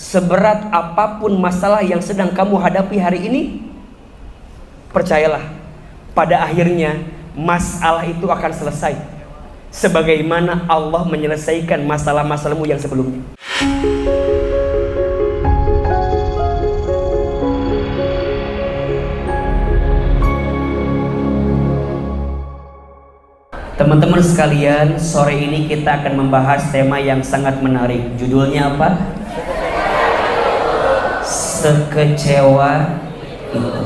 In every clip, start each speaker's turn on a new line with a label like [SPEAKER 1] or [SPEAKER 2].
[SPEAKER 1] seberat apapun masalah yang sedang kamu hadapi hari ini, percayalah, pada akhirnya masalah itu akan selesai sebagaimana Allah menyelesaikan masalah-masalahmu yang sebelumnya. Teman-teman sekalian, sore ini kita akan membahas tema yang sangat menarik. Judulnya apa? Sekecewa itu.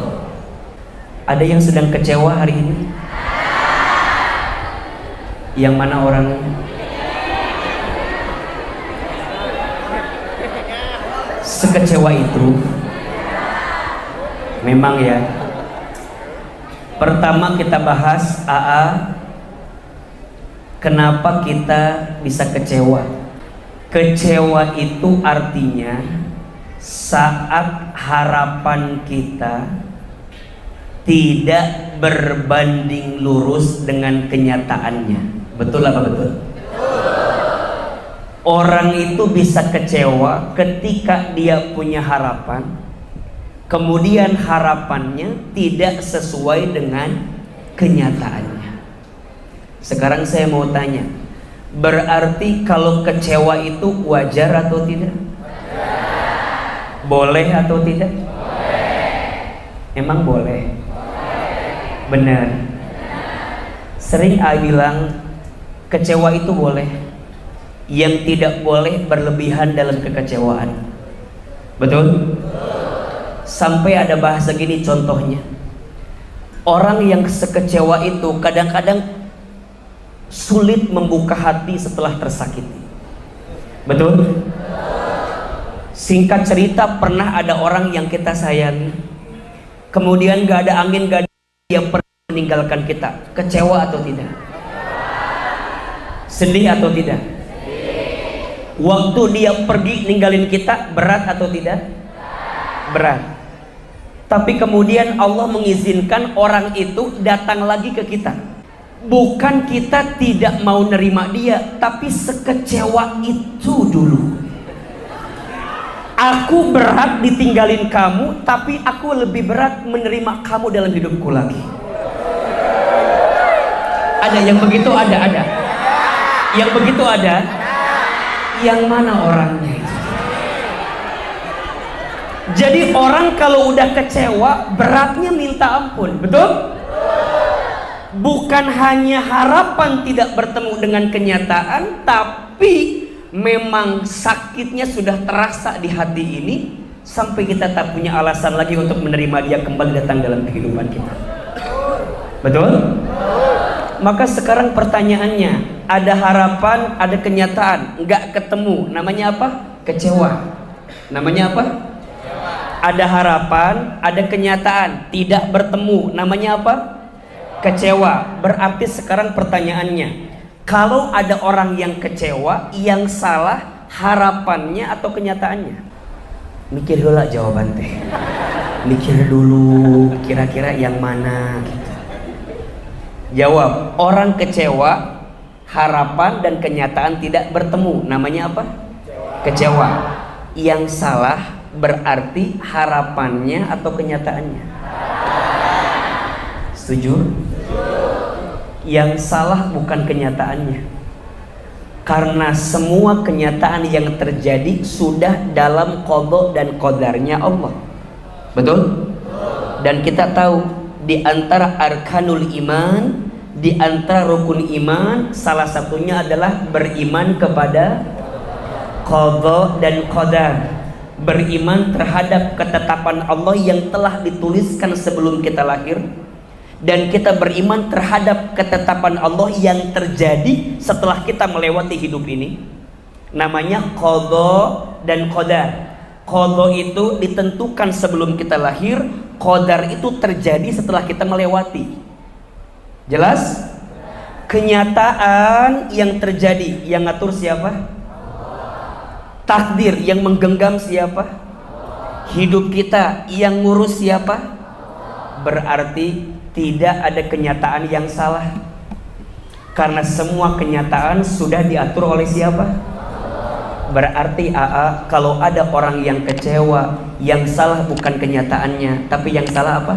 [SPEAKER 1] Ada yang sedang kecewa hari ini? Yang mana orang? Sekecewa itu memang ya. Pertama kita bahas kenapa kita bisa kecewa. Kecewa itu artinya saat harapan kita tidak berbanding lurus dengan kenyataannya. Betul apa betul? Orang itu bisa kecewa ketika dia punya harapan, kemudian harapannya tidak sesuai dengan kenyataannya. Sekarang saya mau tanya, berarti kalau kecewa itu wajar atau tidak? Boleh atau tidak? Emang boleh? Benar. Sering bilang kecewa itu boleh. Yang tidak boleh berlebihan dalam kekecewaan. Betul? Sampai ada bahasa gini contohnya. Orang yang sekecewa itu kadang-kadang sulit membuka hati setelah tersakiti. Betul? Singkat cerita, pernah ada orang yang kita sayangi, kemudian gak ada angin, gak ada yang pernah meninggalkan kita. Kecewa atau tidak? Sedih atau tidak? Waktu dia pergi ninggalin kita, berat atau tidak? Berat. Tapi kemudian Allah mengizinkan orang itu datang lagi ke kita. Bukan kita tidak mau nerima dia, tapi sekecewa itu dulu. Aku berat ditinggalin kamu, tapi aku lebih berat menerima kamu dalam hidupku lagi. Ada yang begitu? Ada. Yang begitu ada? Yang mana orangnya itu? Jadi orang kalau udah kecewa, beratnya minta ampun, betul? Bukan hanya harapan tidak bertemu dengan kenyataan, tapi memang sakitnya sudah terasa di hati ini sampai kita tak punya alasan lagi untuk menerima dia kembali datang dalam kehidupan kita. Betul? Maka sekarang pertanyaannya, ada harapan, ada kenyataan, nggak ketemu, namanya apa? Kecewa. Namanya apa? Ada harapan, ada kenyataan, tidak bertemu, namanya apa? Kecewa. Berarti sekarang pertanyaannya, kalau ada orang yang kecewa, yang salah harapannya atau kenyataannya? Mikir dulu lah jawaban teh. Mikir dulu kira-kira yang mana gitu. Jawab, orang kecewa, harapan dan kenyataan tidak bertemu, namanya apa? Kecewa. Yang salah berarti harapannya atau kenyataannya? Setuju? Yang salah bukan kenyataannya, karena semua kenyataan yang terjadi sudah dalam qada dan qadarnya Allah. Betul? Dan kita tahu di antara arkanul iman, di antara rukun iman, salah satunya adalah beriman kepada qada dan qadar, beriman terhadap ketetapan Allah yang telah dituliskan sebelum kita lahir. Dan kita beriman terhadap ketetapan Allah yang terjadi setelah kita melewati hidup ini. Namanya qada dan qadar. Qada itu ditentukan sebelum kita lahir, qadar itu terjadi setelah kita melewati. Jelas? Kenyataan yang terjadi, yang ngatur siapa? Takdir yang menggenggam siapa? Hidup kita yang ngurus siapa? Berarti tidak ada kenyataan yang salah, karena semua kenyataan sudah diatur oleh siapa? Berarti AA, kalau ada orang yang kecewa, yang salah bukan kenyataannya, tapi yang salah apa?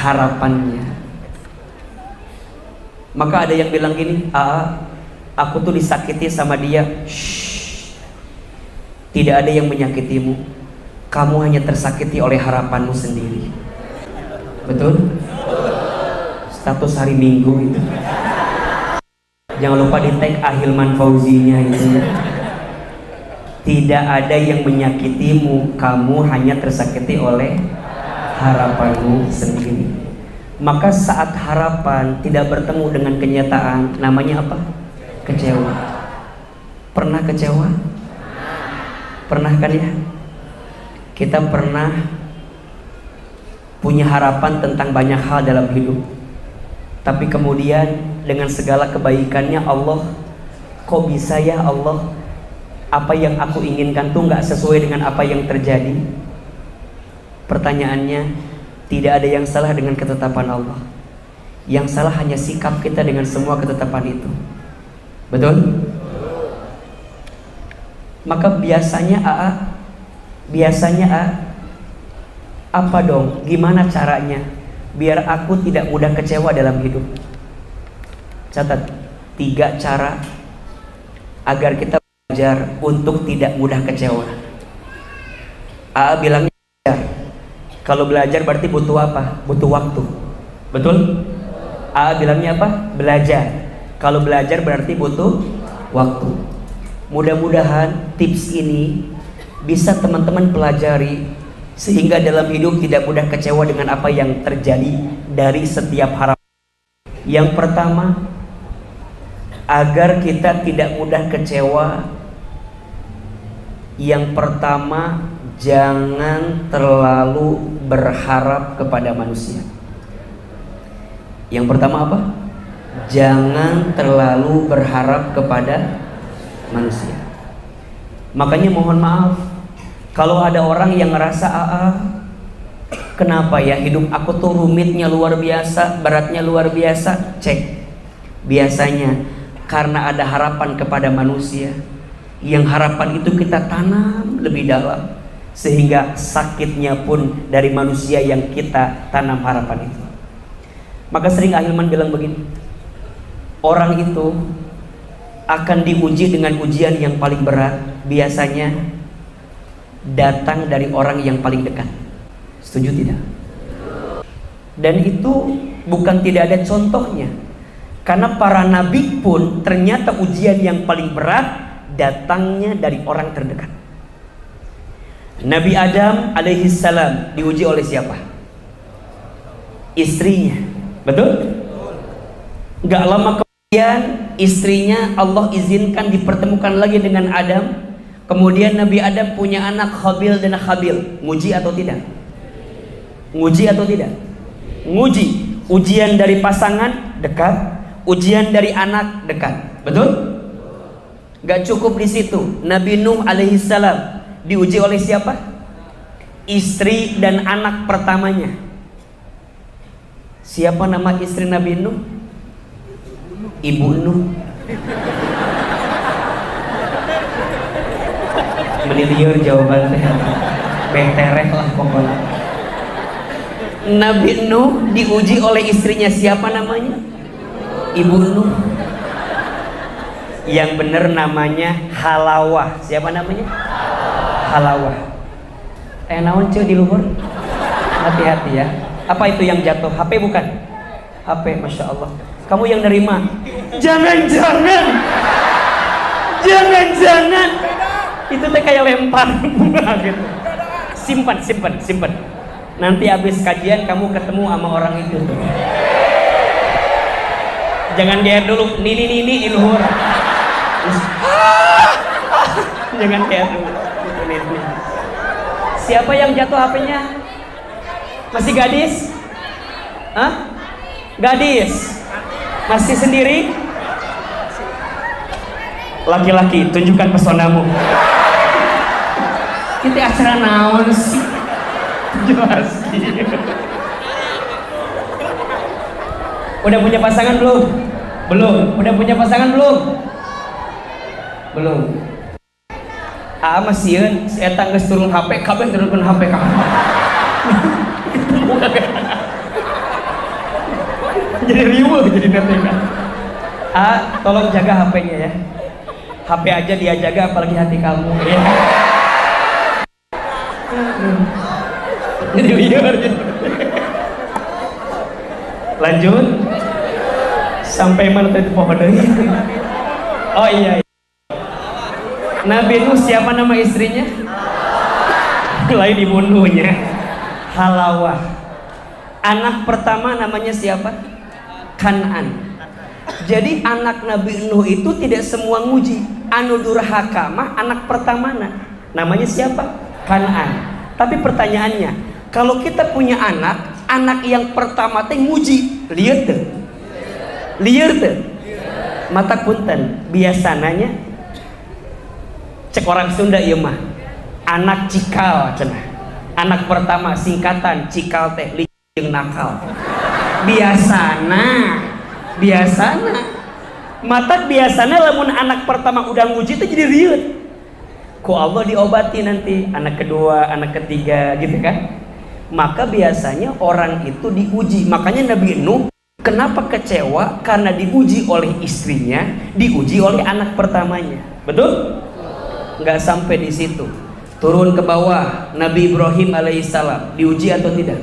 [SPEAKER 1] Harapannya. Maka ada yang bilang gini, AA, aku tuh disakiti sama dia. Shh. Tidak ada yang menyakitimu. Kamu hanya tersakiti oleh harapanmu sendiri. Betul? Status hari Minggu itu. Jangan lupa di tag Ahilman Fauzinya itu. Tidak ada yang menyakitimu, kamu hanya tersakiti oleh harapanmu sendiri. Maka saat harapan tidak bertemu dengan kenyataan, namanya apa? Kecewa. Pernah kecewa? Pernah kan ya? Kita pernah punya harapan tentang banyak hal dalam hidup, tapi kemudian dengan segala kebaikannya Allah, kok bisa ya Allah, apa yang aku inginkan tuh nggak sesuai dengan apa yang terjadi. Pertanyaannya, tidak ada yang salah dengan ketetapan Allah. Yang salah hanya sikap kita dengan semua ketetapan itu. Betul? Maka biasanya apa dong? Gimana caranya biar aku tidak mudah kecewa dalam hidup? Catat 3 cara agar kita belajar untuk tidak mudah kecewa. Bilangnya belajar. Kalau belajar berarti butuh apa? Butuh waktu. Betul? Bilangnya apa? Belajar. Kalau belajar berarti butuh waktu. Mudah-mudahan tips ini bisa teman-teman pelajari sehingga dalam hidup tidak mudah kecewa dengan apa yang terjadi dari setiap harapan. Yang pertama, agar kita tidak mudah kecewa, yang pertama, jangan terlalu berharap kepada manusia. Yang pertama apa? Jangan terlalu berharap kepada manusia. Makanya mohon maaf kalau ada orang yang ngerasa kenapa ya hidup aku tuh rumitnya luar biasa, beratnya luar biasa. Cek. Biasanya karena ada harapan kepada manusia, yang harapan itu kita tanam lebih dalam, sehingga sakitnya pun dari manusia yang kita tanam harapan itu. Maka sering Ahilman bilang begini, orang itu akan diuji dengan ujian yang paling berat, biasanya datang dari orang yang paling dekat. Setuju tidak? Dan itu bukan tidak ada contohnya. Karena para nabi pun ternyata ujian yang paling berat datangnya dari orang terdekat. Nabi Adam alaihi salam diuji oleh siapa? Istrinya. Betul? Gak lama kemudian istrinya Allah izinkan dipertemukan lagi dengan Adam. Kemudian Nabi Adam punya anak Khabil dan Khabil. Nguji atau tidak? Nguji atau tidak? Nguji. Ujian dari pasangan dekat, ujian dari anak dekat. Betul? Gak cukup di situ. Nabi Nuh alaihi salam diuji oleh siapa? Istri dan anak pertamanya. Siapa nama istri Nabi Nuh? Ibu Nuh. Meniliur jawabannya. Betereh lah pokoknya. Nabi Nuh diuji oleh istrinya, siapa namanya? Ibu Nuh. Yang benar namanya Halawah. Siapa namanya? Halawah. Naon cuy di luhur? Hati-hati ya. Apa itu yang jatuh? HP bukan? HP, Masya Allah. Kamu yang nerima. Jangan-jangan. Jangan-jangan. Itu teh kayak lempar bunga gitu. Simpan. Nanti habis kajian kamu ketemu sama orang itu tuh. Jangan geer dulu. Nini ilhur. Jangan geer dulu. Siapa yang jatuh HP-nya? Masih gadis? Hah? Gadis? Masih sendiri? Laki-laki, tunjukkan pesonamu. Kita acara naon sih? Jelas. Udah punya pasangan belum? Belum. Udah punya pasangan belum? Belum. Masieun si eta geus turun HP kabeh turunkeun HP ka. Jadi riweuh jadi neteh kan. Tolong jaga HP-nya ya. HP aja dia jaga apalagi hati kamu ya. Jadi liar gitu. Lanjut sampai mana tadi pohon deui? Oh iya. Nabi Nuh siapa nama istrinya? Lain dibunuhnya. Halawah. Anak pertama namanya siapa? Kan'an. Jadi anak Nabi Nuh itu tidak semua nguji. Anu durhaka mah anak pertamana. Namanya siapa? Kan'an. Tapi pertanyaannya, kalau kita punya anak yang pertama teh nguji, lieur teu? Lieur teu? Mata punten, biasananya cek orang Sunda ieu mah anak cikal cenah. Anak pertama singkatan cikal teh jeung nakal. Biasana mata biasana lamun anak pertama udah nguji itu jadi riut. Ku Allah diobati nanti anak kedua, anak ketiga gitu kan. Maka biasanya orang itu diuji. Makanya Nabi Nuh kenapa kecewa? Karena diuji oleh istrinya, diuji oleh anak pertamanya. Betul? Nggak sampai di situ, turun ke bawah. Nabi Ibrahim alaihissalam diuji atau tidak?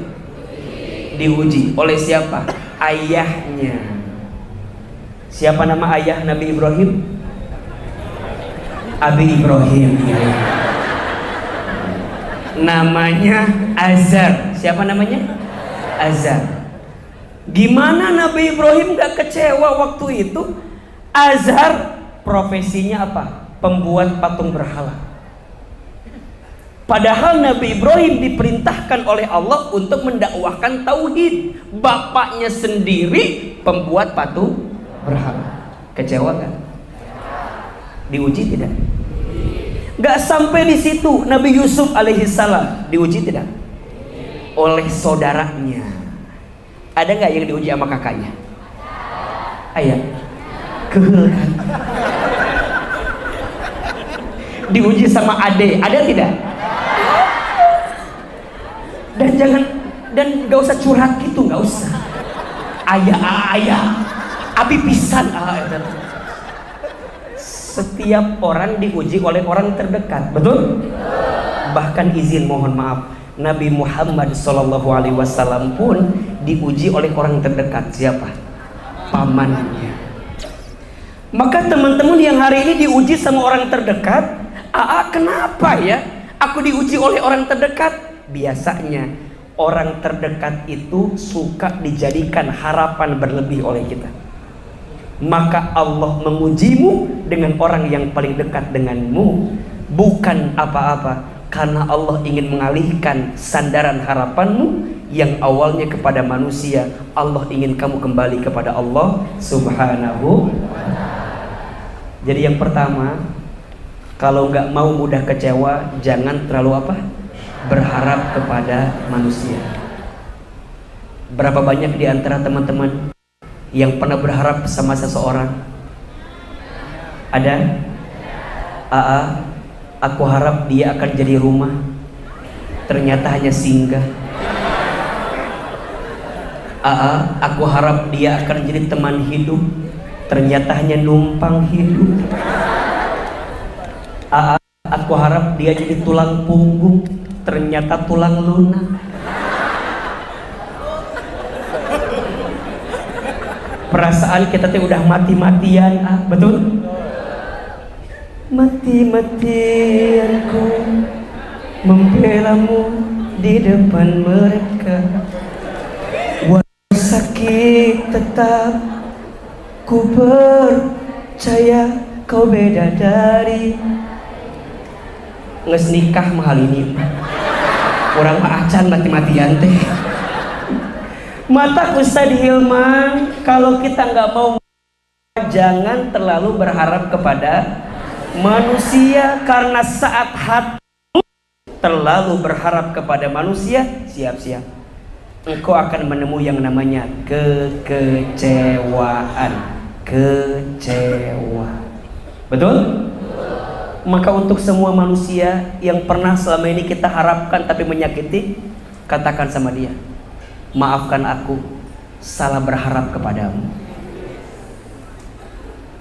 [SPEAKER 1] Diuji oleh siapa? Ayahnya. Siapa nama ayah Nabi Ibrahim? Abi Ibrahim. Namanya Azar. Siapa namanya? Azar. Gimana Nabi Ibrahim gak kecewa waktu itu? Azar profesinya apa? Pembuat patung berhala. Padahal Nabi Ibrahim diperintahkan oleh Allah untuk mendakwahkan tauhid. Bapaknya sendiri pembuat patung berhala. Kecewa kan? Diuji tidak? Gak sampai di situ. Nabi Yusuf alaihissalam diuji tidak? Oleh saudaranya. Ada nggak yang diuji sama kakaknya? Ayah, kehel kan? Diuji sama ade, ada tidak? Dan gak usah curhat gitu, gak usah. Ayah, abi pisan. Setiap orang diuji oleh orang terdekat, betul? Bahkan izin mohon maaf, Nabi Muhammad SAW pun diuji oleh orang terdekat. Siapa? Pamannya. Maka teman-teman yang hari ini diuji sama orang terdekat, kenapa ya aku diuji oleh orang terdekat? Biasanya orang terdekat itu suka dijadikan harapan berlebih oleh kita. Maka Allah mengujimu dengan orang yang paling dekat denganmu, bukan apa-apa, karena Allah ingin mengalihkan sandaran harapanmu yang awalnya kepada manusia. Allah ingin kamu kembali kepada Allah Subhanahu. Jadi yang pertama, kalau nggak mau mudah kecewa, jangan terlalu berharap kepada manusia. Berapa banyak di antara teman-teman yang pernah berharap sama seseorang? Ada? Aku harap dia akan jadi rumah, ternyata hanya singgah. Aku harap dia akan jadi teman hidup, ternyata hanya numpang hidup. Aku harap dia jadi tulang punggung, ternyata tulang lunak. Perasaan kita tuh udah mati-matian, betul? Mati-matianku membelamu di depan mereka. Walau sakit tetap ku percaya kau beda dari. Nges nikah mahal ini orang mah acan mati-matian teh. Mata Ustaz Hilman, kalau kita nggak mau, jangan terlalu berharap kepada manusia, karena saat hati terlalu berharap kepada manusia, siap-siap engkau akan menemui yang namanya kekecewaan. Kecewa. Betul? Maka untuk semua manusia yang pernah selama ini kita harapkan tapi menyakiti, katakan sama dia, maafkan aku, salah berharap kepadamu.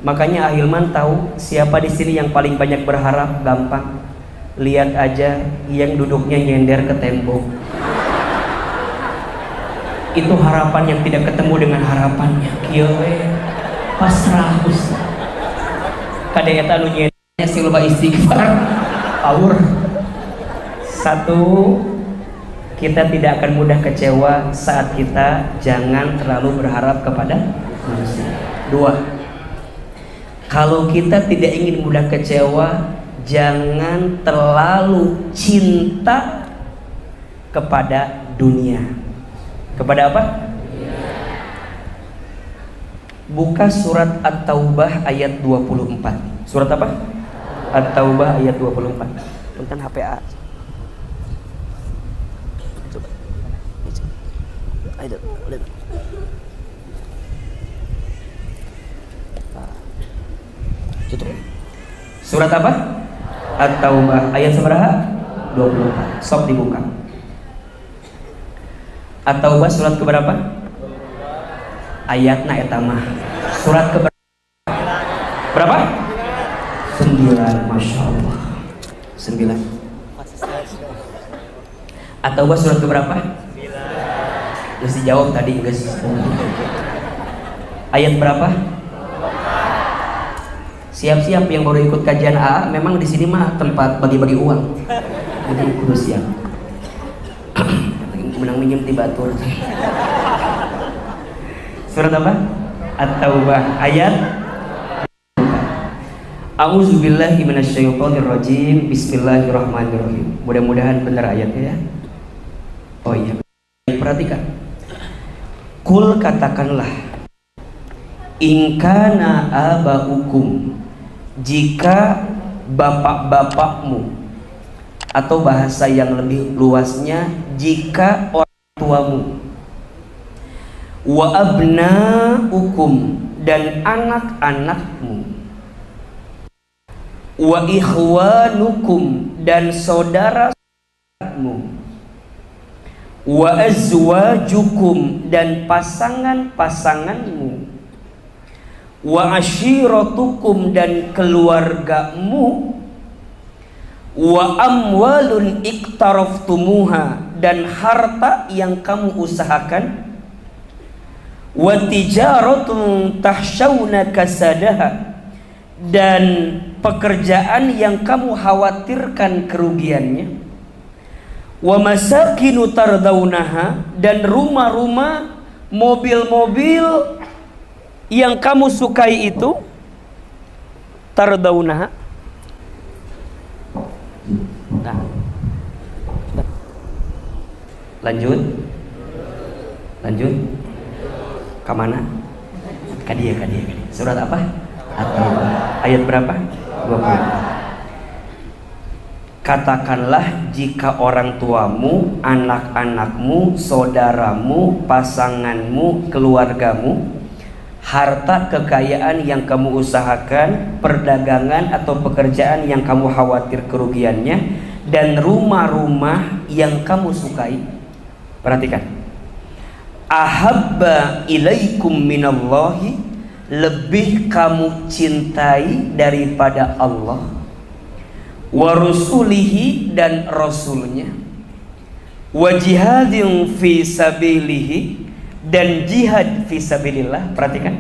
[SPEAKER 1] Makanya Ahilman tahu siapa di sini yang paling banyak berharap? Gampang, lihat aja yang duduknya nyender ke tembok. Itu harapan yang tidak ketemu dengan harapannya. Kieu pasrah Ustaz. Kadang eta anu nyendernya silba istighfar. Aur. Satu, kita tidak akan mudah kecewa saat kita jangan terlalu berharap kepada manusia. Dua, kalau kita tidak ingin mudah kecewa, jangan terlalu cinta kepada dunia. Kepada apa? Buka surat At-Taubah ayat 24. Surat apa? At-Taubah ayat 24. Punten HPA. Coba. Ayo, lihat. Tutup. Surat apa? At-Taubah ayat seberapa? 24. Sok dibuka. At-Taubah surat keberapa? Ayatna eta mah. Surat keberapa? Berapa? 9. Masya Allah. 9. At-Taubah surat keberapa? 9. Mesti jawab tadi guys. Ayat berapa? Siap-siap yang baru ikut kajian AA, memang di sini mah tempat bagi-bagi uang. Jadi kudu siap. Menang minjem di batur. Surat apa? At-Taubah ayat. A'udzubillahi minasyaitonirrajim. Bismillahirrahmanirrahim. Mudah-mudahan benar ayatnya ya. Oh iya. Perhatikan. Kul, katakanlah, in kana aba'ukum, jika bapak-bapakmu, atau bahasa yang lebih luasnya, jika orang tuamu, wa abna'ukum, dan anak-anakmu, wa ikhwanukum, dan saudara-saudaramu, wa azwajukum, dan pasangan-pasanganmu, wa ashiratukum, dan keluargamu, wa amwalun iktaraftumuha, dan harta yang kamu usahakan, wa tijaratun tahsyawna kasadaha, dan pekerjaan yang kamu khawatirkan kerugiannya, wa masakinu tardaunaha, dan rumah-rumah, mobil-mobil yang kamu sukai itu, tardaunaha. Nah, lanjut kemana? Kadia. Surat apa? At-Taubah ayat berapa? 20. Katakanlah, jika orang tuamu, anak-anakmu, saudaramu, pasanganmu, keluargamu, harta kekayaan yang kamu usahakan, perdagangan atau pekerjaan yang kamu khawatir kerugiannya, dan rumah-rumah yang kamu sukai. Perhatikan. Ahabba ilaikum minallahi, lebih kamu cintai daripada Allah, wa rusulihi, dan rasulnya, wa jihadin fi sabilihi, dan jihad fi sabilillah. Perhatikan.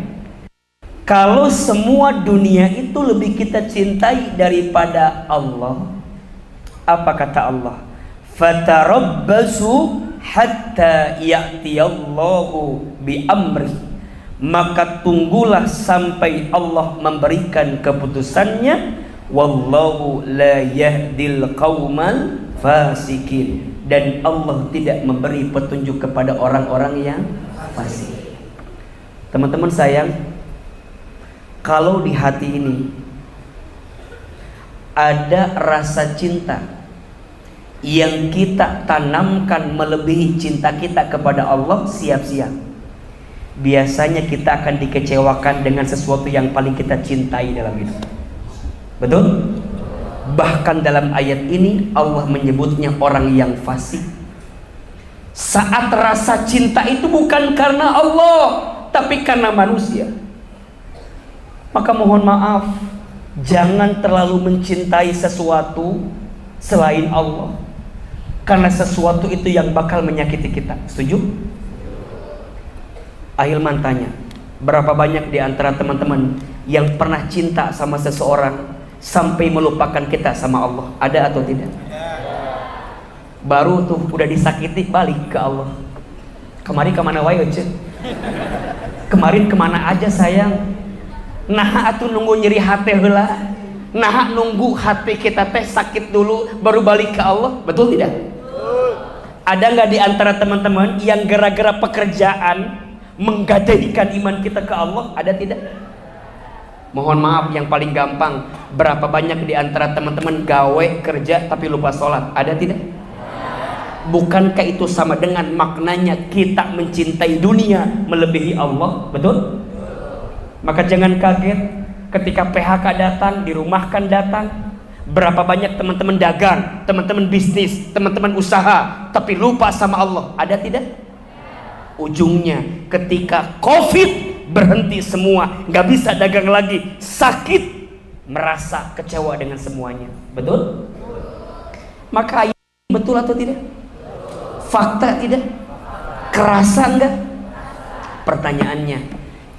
[SPEAKER 1] Kalau semua dunia itu lebih kita cintai daripada Allah, apa kata Allah? Fatarabbasu hatta ya'tiyallahu bi amri, maka tunggulah sampai Allah memberikan keputusannya. Wallahu la yahdil qaumal fasikin, dan Allah tidak memberi petunjuk kepada orang-orang yang fasik. Teman-teman sayang, kalau di hati ini ada rasa cinta yang kita tanamkan melebihi cinta kita kepada Allah, siap-siap biasanya kita akan dikecewakan dengan sesuatu yang paling kita cintai dalam hidup. Betul? Bahkan dalam ayat ini Allah menyebutnya orang yang fasik. Saat rasa cinta itu bukan karena Allah, tapi karena manusia. Maka mohon maaf, jangan terlalu mencintai sesuatu selain Allah, karena sesuatu itu yang bakal menyakiti kita. Setuju? Ahilman tanya, berapa banyak di antara teman-teman yang pernah cinta sama seseorang sampai melupakan kita sama Allah? Ada atau tidak? Baru tuh udah disakiti balik ke Allah. Kemarin kemana wae cek? Kemarin kemana aja sayang? Nah atuh nunggu nyeri hati heula. Nah nunggu hati kita teh sakit dulu baru balik ke Allah. Betul tidak? Ada nggak di antara teman-teman yang gara-gara pekerjaan menggadaikan iman kita ke Allah? Ada tidak? Mohon maaf, yang paling gampang, berapa banyak di antara teman-teman gawe kerja tapi lupa sholat? Ada tidak? Bukankah itu sama dengan maknanya kita mencintai dunia melebihi Allah? Betul? Maka jangan kaget ketika PHK datang, dirumahkan datang. Berapa banyak teman-teman dagang, teman-teman bisnis, teman-teman usaha tapi lupa sama Allah? Ada tidak? Ujungnya ketika COVID berhenti semua, nggak bisa dagang lagi, sakit, merasa kecewa dengan semuanya. Betul? Maka ini betul atau tidak? Fakta tidak? Kerasa enggak? Pertanyaannya,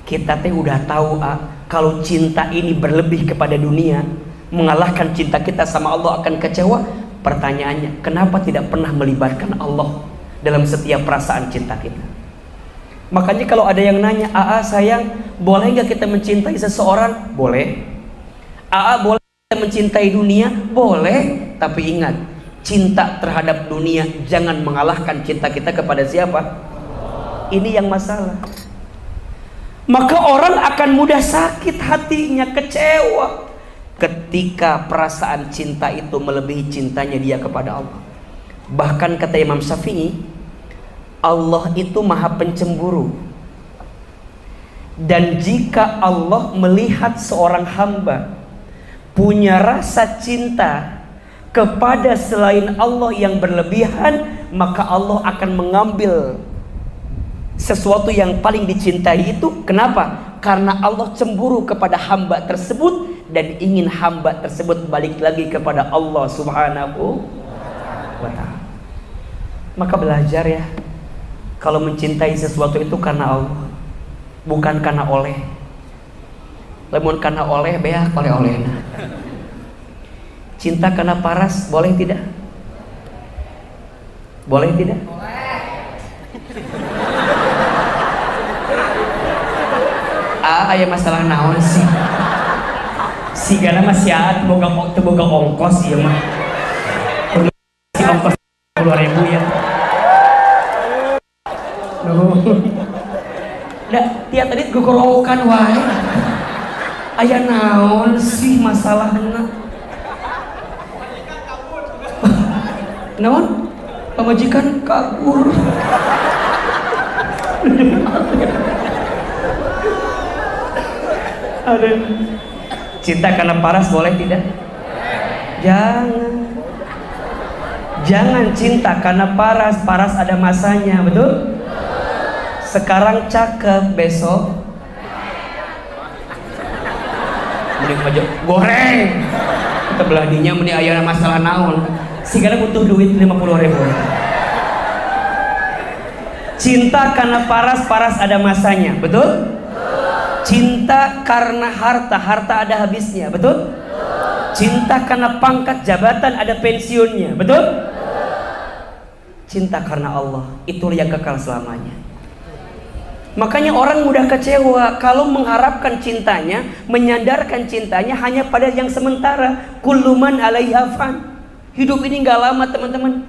[SPEAKER 1] kita teh udah tahu kalau cinta ini berlebih kepada dunia, mengalahkan cinta kita sama Allah akan kecewa. Pertanyaannya, kenapa tidak pernah melibatkan Allah dalam setiap perasaan cinta kita? Makanya kalau ada yang nanya, AA sayang, boleh nggak kita mencintai seseorang? Boleh. AA boleh kita mencintai dunia? Boleh. Tapi ingat, cinta terhadap dunia jangan mengalahkan cinta kita kepada siapa? Ini yang masalah. Maka orang akan mudah sakit hatinya, kecewa ketika perasaan cinta itu melebihi cintanya dia kepada Allah. Bahkan kata Imam Syafi'i, Allah itu maha pencemburu, dan jika Allah melihat seorang hamba punya rasa cinta kepada selain Allah yang berlebihan, maka Allah akan mengambil sesuatu yang paling dicintai itu. Kenapa? Karena Allah cemburu kepada hamba tersebut dan ingin hamba tersebut balik lagi kepada Allah Subhanahu wa ta'ala. Maka belajar ya, kalau mencintai sesuatu itu karena Allah, bukan karena oleh. Lamun karena oleh, beak oleh-oleh. Cinta karena paras, boleh tidak? Boleh tidak? Aya masalah naon sih? Sigana masih ada boga ongkos ya mah. Ongkos 10.000 ya. Nggak, tiap tadi gogorokan wae. Aya naon sih masalahna? Naon? Pamajikan kabur. Ada. Cinta karena paras boleh tidak? Jangan. Jangan cinta karena paras. Paras ada masanya, betul? Sekarang cakep, besok mending aja goreng. Kita belah dinya mending aya masalah naon. Sigana butuh duit 50.000. Cinta karena paras, paras ada masanya, betul? Cinta karena harta, harta ada habisnya, betul? Cinta karena pangkat jabatan ada pensiunnya, betul? Cinta karena Allah, itulah yang kekal selamanya. Makanya orang mudah kecewa kalau mengharapkan cintanya, menyandarkan cintanya hanya pada yang sementara. Kullu man 'alaiha fan. Hidup ini gak lama teman-teman.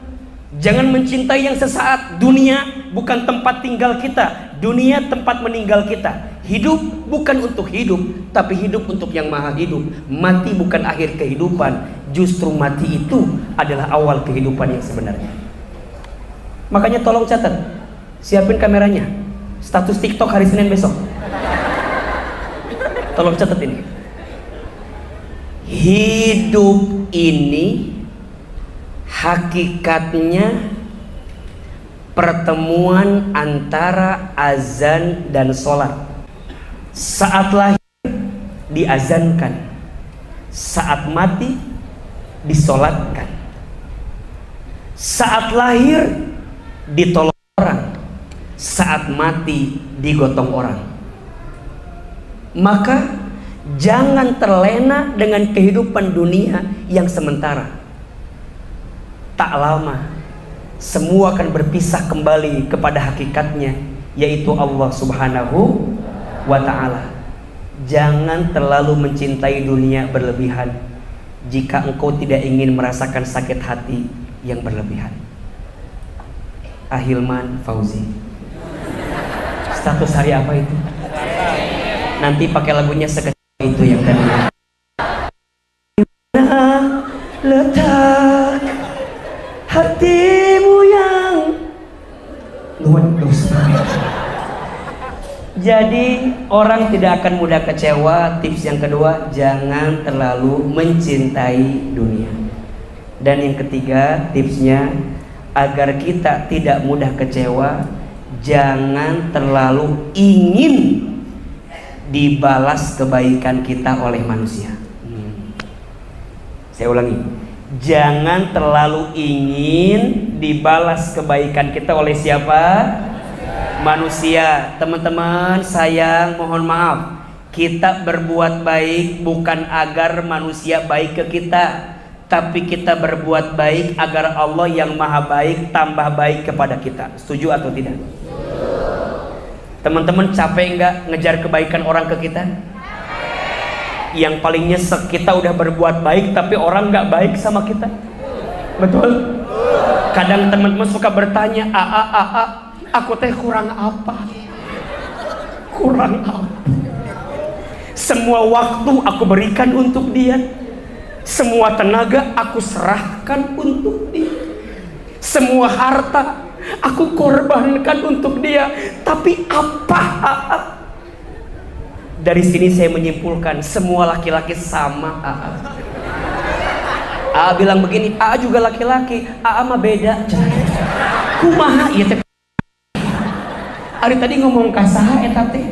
[SPEAKER 1] Jangan mencintai yang sesaat. Dunia bukan tempat tinggal kita, dunia tempat meninggal kita. Hidup bukan untuk hidup, tapi hidup untuk yang maha hidup. Mati bukan akhir kehidupan, justru mati itu adalah awal kehidupan yang sebenarnya. Makanya tolong catat, siapin kameranya. Status TikTok hari Senin besok. Tolong catat ini. Hidup ini hakikatnya pertemuan antara azan dan sholat. Saat lahir diazankan, saat mati disolatkan. Saat lahir ditolong orang, saat mati digotong orang. Maka jangan terlena dengan kehidupan dunia yang sementara. Tak lama semua akan berpisah kembali kepada hakikatnya, yaitu Allah Subhanahu wa ta'ala. Jangan terlalu mencintai dunia berlebihan jika engkau tidak ingin merasakan sakit hati yang berlebihan. Ahilman Fauzi. Status hari apa itu? Nanti pakai lagunya sekecil itu yang tadi. Letak hatimu yang luar dosa. Jadi orang tidak akan mudah kecewa. Tips yang kedua, jangan terlalu mencintai dunia. Dan yang ketiga tipsnya, agar kita tidak mudah kecewa, jangan terlalu ingin dibalas kebaikan kita oleh manusia. Saya ulangi, jangan terlalu ingin dibalas kebaikan kita oleh siapa? Manusia. Teman-teman sayang, mohon maaf, kita berbuat baik bukan agar manusia baik ke kita, tapi kita berbuat baik agar Allah yang maha baik tambah baik kepada kita. Setuju atau tidak? Teman-teman capek nggak ngejar kebaikan orang ke kita? Yang paling nyesek, kita udah berbuat baik tapi orang nggak baik sama kita. Betul? Kadang teman-teman suka bertanya, aku teh kurang apa? Kurang apa? Semua waktu aku berikan untuk dia, semua tenaga aku serahkan untuk dia, semua harta aku korbankan untuk dia, tapi apa? Dari sini saya menyimpulkan semua laki-laki sama. Bilang begini, juga laki-laki, mah beda. Kumaha ieu teh? Ari tadi ngomong kasaha eta teh.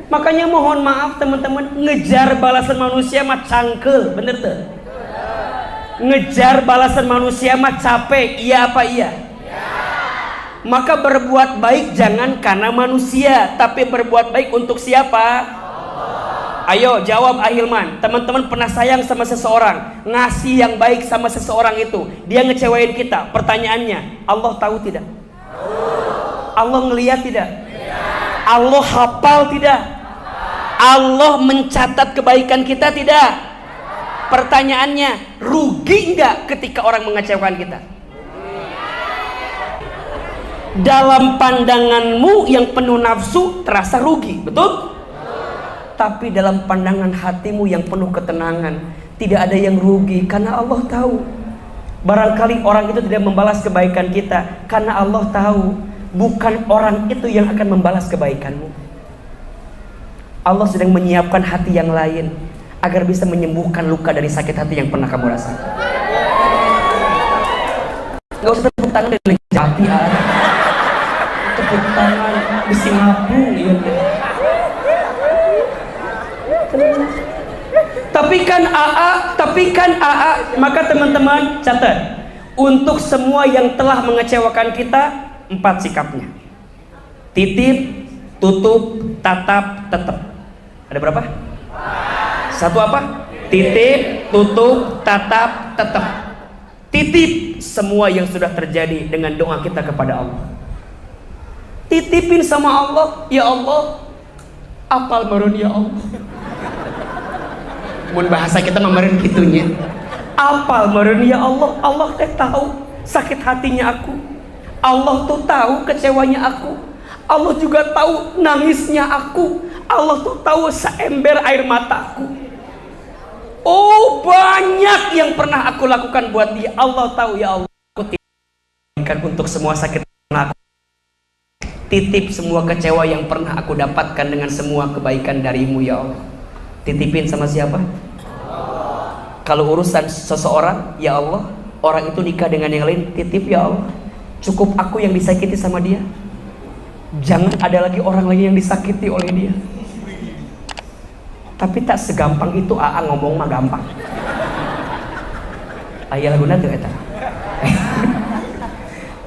[SPEAKER 1] Makanya mohon maaf teman-teman, ngejar balasan manusia mah cangkel, bener tuh? Ngejar balasan manusia mah capek, iya apa iya? Maka berbuat baik jangan karena manusia, tapi berbuat baik untuk siapa? Ayo jawab Ahilman. Teman-teman pernah sayang sama seseorang, ngasih yang baik sama seseorang itu, dia ngecewain kita. Pertanyaannya, Allah tahu tidak? Allah ngelihat tidak? Allah hafal tidak? Allah mencatat kebaikan kita tidak? Pertanyaannya, rugi enggak ketika orang mengecewakan kita? Dalam pandanganmu yang penuh nafsu terasa rugi, betul? Tapi dalam pandangan hatimu yang penuh ketenangan, tidak ada yang rugi karena Allah tahu. Barangkali orang itu tidak membalas kebaikan kita karena Allah tahu bukan orang itu yang akan membalas kebaikanmu. Allah sedang menyiapkan hati yang lain agar bisa menyembuhkan luka dari sakit hati yang pernah kamu rasakan. Gak usah tepuk tangan dari hati, tepuk tangan bisi ngabung ya. Tapi kan maka teman-teman catat, untuk semua yang telah mengecewakan kita, 4 sikapnya. Titip, tutup, tatap, tetap. Ada berapa? 1 apa? Titip, tutup, tatap, tetap. Titip semua yang sudah terjadi dengan doa kita kepada Allah. Titipin sama Allah, ya Allah, apal meureun ya Allah. Mun bahasa kita meureun kitunya. Apal meureun ya Allah, Allah teh tahu sakit hatinya aku. Allah tuh tahu kecewanya aku. Allah juga tahu nangisnya aku. Allah tuh tahu seember air mataku. Oh, banyak yang pernah aku lakukan buat dia. Allah tahu ya Allah. Aku titipkan untuk semua sakit aku. Titip semua kecewa yang pernah aku dapatkan dengan semua kebaikan darimu ya Allah. Titipin sama siapa? Kalau urusan seseorang, ya Allah, orang itu nikah dengan yang lain, titip ya Allah, cukup aku yang disakiti sama dia, jangan ada lagi orang lain yang disakiti oleh dia. Tapi tak segampang itu ngomong mah gampang. Aya laguna tuh eta.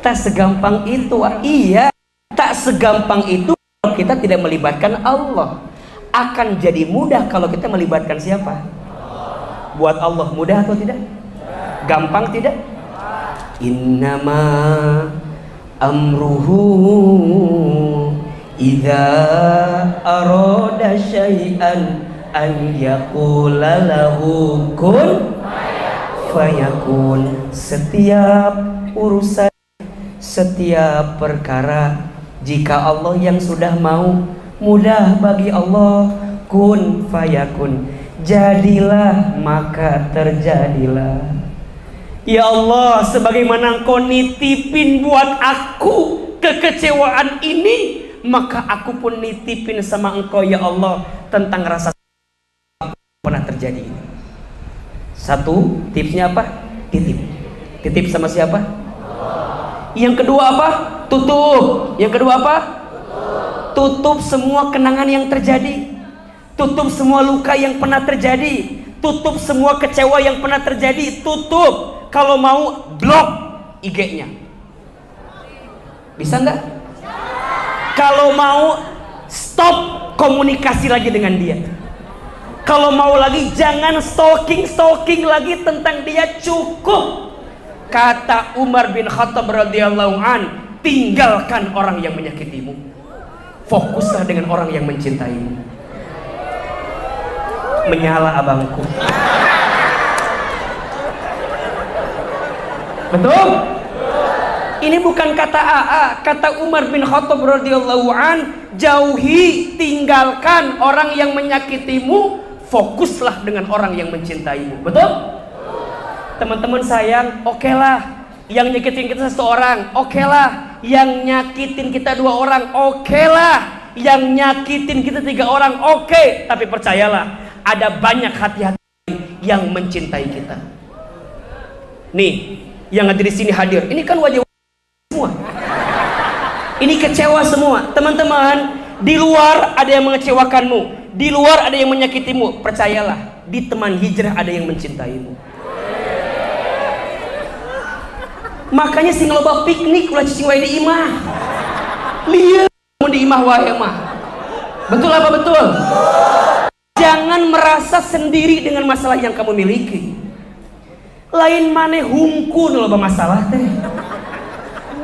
[SPEAKER 1] Tak segampang itu, iya, tak segampang itu kalau kita tidak melibatkan Allah. Akan jadi mudah kalau kita melibatkan siapa? Buat Allah mudah atau tidak? Gampang tidak? Innama amruhu idza arada syai'an an yaqula lahu kun fayakun. Setiap urusan, setiap perkara, jika Allah yang sudah mau, mudah bagi Allah. Kun fayakun, jadilah maka terjadilah. Ya Allah, sebagaimana Engkau nitipin buat aku kekecewaan ini, maka aku pun nitipin sama Engkau ya Allah tentang rasa pernah terjadi ini. Satu, tipsnya apa? Titip. Titip sama siapa? Yang kedua apa? Tutup. Yang kedua apa? Tutup semua kenangan yang terjadi. Tutup semua luka yang pernah terjadi. Tutup semua kecewa yang pernah terjadi. Tutup. Kalau mau blok IG-nya. Bisa nggak? Kalau mau stop komunikasi lagi dengan dia. Kalau mau lagi jangan stalking lagi tentang dia, cukup. Kata Umar bin Khattab radhiyallahu an, tinggalkan orang yang menyakitimu, fokuslah dengan orang yang mencintaimu. Menyala abangku. Betul? Ini bukan kata AA, kata Umar bin Khattab radhiyallahu an, jauhi, tinggalkan orang yang menyakitimu, fokuslah dengan orang yang mencintaimu. Betul? Teman-teman sayang, okelah yang nyakitin kita seseorang, okelah yang nyakitin kita 2 orang, okelah yang nyakitin kita 3 orang, oke. Tapi percayalah, ada banyak hati-hati yang mencintai kita. Nih, yang ada di sini hadir, ini kan wajah semua. Ini kecewa semua. Teman-teman, di luar ada yang mengecewakanmu, di luar ada yang menyakitimu. Percayalah, di teman hijrah ada yang mencintaimu. Makanya sing loba piknik ulah cicing wae di imah. Lieu mun di imah wae mah. Betul apa betul? Jangan merasa sendiri dengan masalah yang kamu miliki. Lain maneh hungkul loba masalah teh.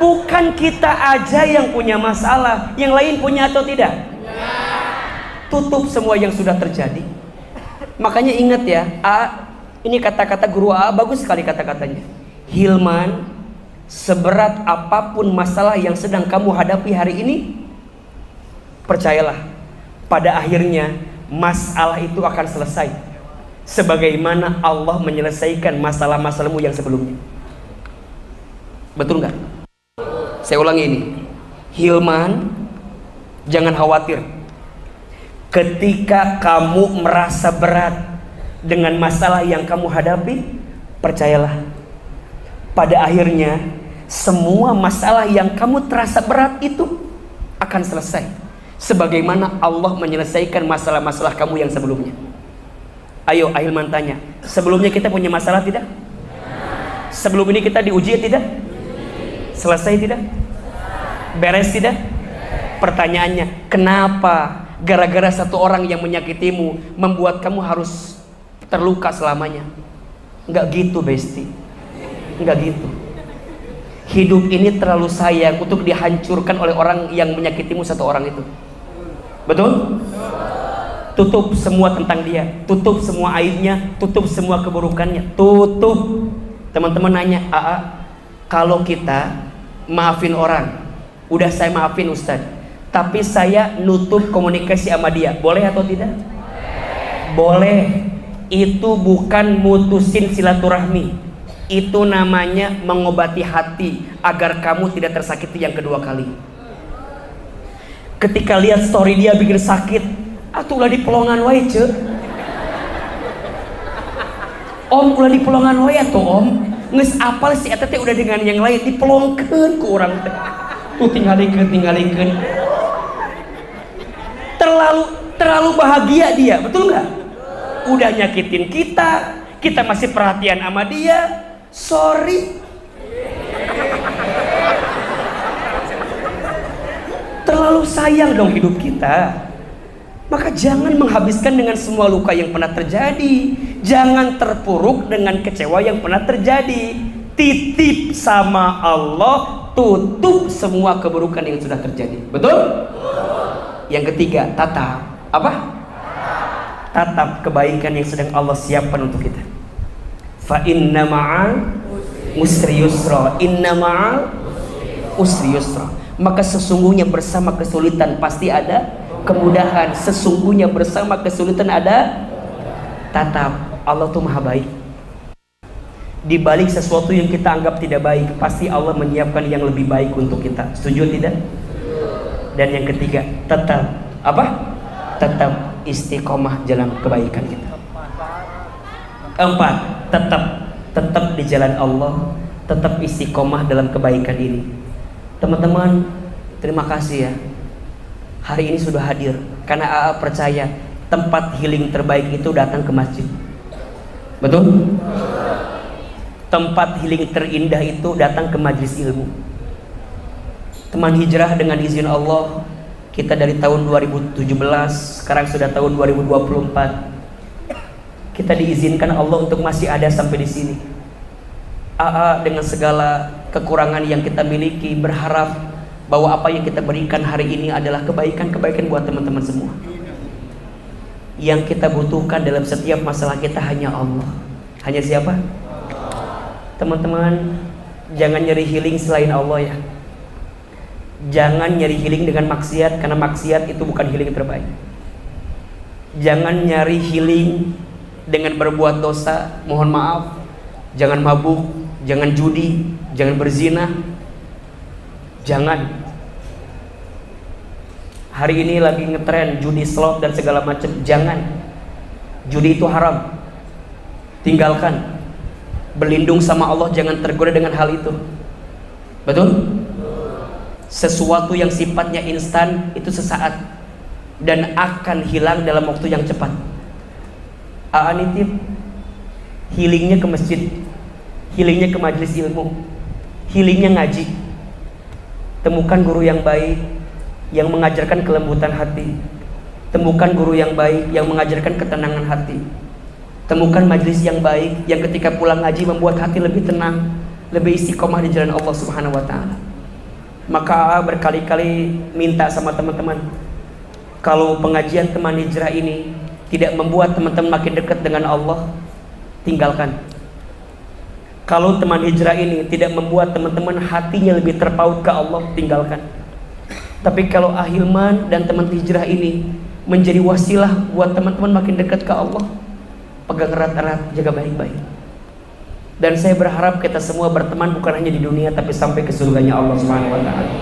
[SPEAKER 1] Bukan kita aja yang punya masalah, yang lain punya atau tidak? Tutup semua yang sudah terjadi. Makanya ingat ya, ini kata-kata guru A bagus sekali kata-katanya. Hilman, seberat apapun masalah yang sedang kamu hadapi hari ini, percayalah, pada akhirnya masalah itu akan selesai sebagaimana Allah menyelesaikan masalah-masalahmu yang sebelumnya. Betul nggak? Saya ulangi ini. Hilman, jangan khawatir. Ketika kamu merasa berat dengan masalah yang kamu hadapi, percayalah, pada akhirnya semua masalah yang kamu terasa berat itu akan selesai sebagaimana Allah menyelesaikan masalah-masalah kamu yang sebelumnya. Ayo Ahilman tanya, sebelumnya kita punya masalah tidak? Sebelum ini kita diuji tidak? Selesai tidak? Beres tidak? Pertanyaannya, kenapa gara-gara satu orang yang menyakitimu membuat kamu harus terluka selamanya? Enggak gitu Besti, enggak gitu. Hidup ini terlalu sayang untuk dihancurkan oleh orang yang menyakitimu satu orang itu. Betul? Tutup semua tentang dia, tutup semua aibnya, tutup semua keburukannya, tutup. Teman-teman nanya, kalau kita maafin orang, udah saya maafin Ustadz, tapi saya nutup komunikasi sama dia, boleh atau tidak? Boleh. Itu bukan mutusin silaturahmi, itu namanya mengobati hati agar kamu tidak tersakiti yang kedua kali. Ketika lihat story dia bikin sakit, atulah di pelongan wae ce. Om ulah dipelongan we tuh om. Geus apal si eta teh udah dengan yang lain dipelongkeun ku urang teh. Tuh tinggalikeun. Terlalu bahagia dia, betul nggak? Udah nyakitin kita masih perhatian sama dia. Sorry. Terlalu sayang dong hidup kita. Maka jangan menghabiskan dengan semua luka yang pernah terjadi. Jangan terpuruk dengan kecewa yang pernah terjadi. Titip sama Allah, tutup semua keburukan yang sudah terjadi. Betul? Yang ketiga, tatap. Apa? Tatap kebaikan yang sedang Allah siapkan untuk kita. Fa inna ma'al usri yusra. Inna ma'al usri yusra. Maka sesungguhnya bersama kesulitan pasti ada kemudahan. Sesungguhnya bersama kesulitan ada tatap. Allah tuh maha baik. Di balik sesuatu yang kita anggap tidak baik, pasti Allah menyiapkan yang lebih baik untuk kita. Setuju tidak? Dan yang ketiga, tetap apa? Tetap istiqomah jalan kebaikan kita. 4, tetap di jalan Allah, tetap istiqomah dalam kebaikan ini. Teman-teman, terima kasih ya. Hari ini sudah hadir karena AA percaya tempat healing terbaik itu datang ke masjid. Betul? Tempat healing terindah itu datang ke majelis ilmu. Teman hijrah dengan izin Allah, kita dari tahun 2017, sekarang sudah tahun 2024. Kita diizinkan Allah untuk masih ada sampai di sini. AA dengan segala kekurangan yang kita miliki berharap bahwa apa yang kita berikan hari ini adalah kebaikan-kebaikan buat teman-teman semua. Yang kita butuhkan dalam setiap masalah kita hanya Allah. Hanya siapa? Teman-teman, jangan nyari healing selain Allah ya. Jangan nyari healing dengan maksiat, karena maksiat itu bukan healing terbaik. Jangan nyari healing dengan berbuat dosa, mohon maaf. Jangan mabuk, jangan judi, jangan berzina. Jangan. Hari ini lagi ngetren judi slot dan segala macam. Jangan. Judi itu haram. Tinggalkan. Berlindung sama Allah, jangan tergoda dengan hal itu. Betul? Sesuatu yang sifatnya instan itu sesaat dan akan hilang dalam waktu yang cepat. AA nitip healingnya ke masjid, healingnya ke majelis ilmu, healingnya ngaji. Temukan guru yang baik yang mengajarkan kelembutan hati. Temukan guru yang baik yang mengajarkan ketenangan hati. Temukan majelis yang baik yang ketika pulang ngaji membuat hati lebih tenang, lebih istiqomah di jalan Allah Subhanahu wa taala. Maka berkali-kali minta sama teman-teman, kalau pengajian teman hijrah ini tidak membuat teman-teman makin dekat dengan Allah, tinggalkan. Kalau teman hijrah ini tidak membuat teman-teman hatinya lebih terpaut ke Allah, tinggalkan. Tapi kalau Ahilman dan teman hijrah ini menjadi wasilah buat teman-teman makin dekat ke Allah, pegang erat-erat, jaga baik-baik. Dan saya berharap kita semua berteman bukan hanya di dunia tapi sampai ke surganya Allah Subhanahu wa taala.